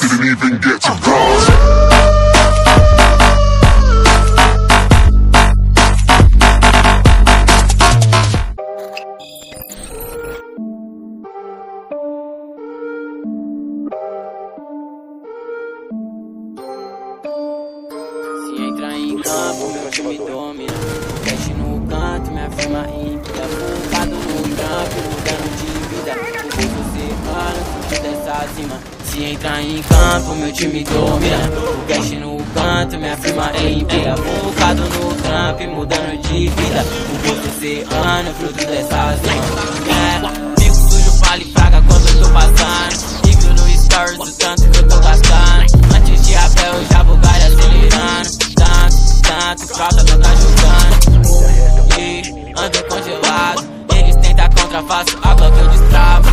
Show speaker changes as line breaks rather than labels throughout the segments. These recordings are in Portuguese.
didn't even get to cross.
Se entrar em campo, meu time domina. Cash no canto, minha firma ímpida. Focado no trampo, mudando de vida. O você ano, tudo dessa cima. Se entrar em campo, meu time domina. O cash no canto, minha firma ímpida. Focado no trampo, mudando de vida. O você ano, fruto dessa cima. Fico sujo, fala e paga quando eu tô passando. Ligo no stories do tanto que eu tô gastando. Antes de abrir eu já vou acelerando. Tanto, falta não tá jogando. E ando congelado. Eles tentam contra, faço água que eu destravo.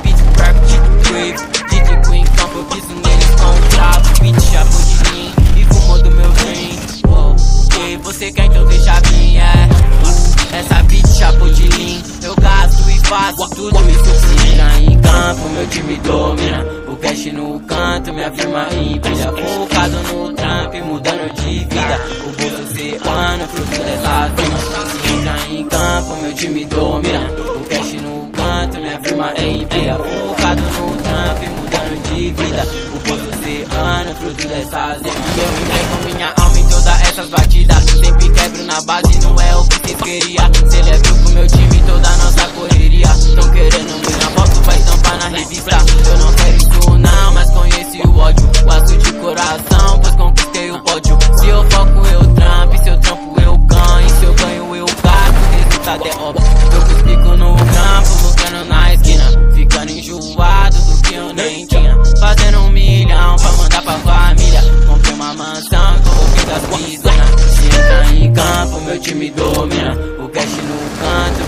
Beat, perfect, grip. Didico em campo, eu piso neles com um travo. Beat, chapo de mim e fumou do meu green. E você quer então deixa vir, essa beat, chapo de lean. Eu gasto e faço tudo isso. Se entrar em campo, meu time domina. O cash no canto, minha firma ímpida. Focado no trampo, mudando de vida. O bolso oceano, fruto dessa cima. Se entrar em campo, meu time domina. O cash no canto, minha firma ímpida. Focado no trampo, mudando de vida. O bolso oceano, fruto dessa cima. Eu entrego minha alma em todas essas batidas. Sempre quebro na base, não é o que cês queria. Celebro com meu time toda a nossa correria. Tão querendo minha foto, vai estampar na revista. Eu não quero isso não, mas conheci o ódio. Laço de coração, pois conquistei o pódio. Se eu foco eu trampo, se eu trampo eu ganho. Se eu ganho eu gasto, o resultado é óbvio. Eu explico no campo, lucrando na esquina. Ficando enjoado do que eu nem tinha. Fazendo 1 milhão pra mandar pra família. Comprei uma mansão e coloquei das piscinas. Se entrar em campo, meu time domina. O cash no canto,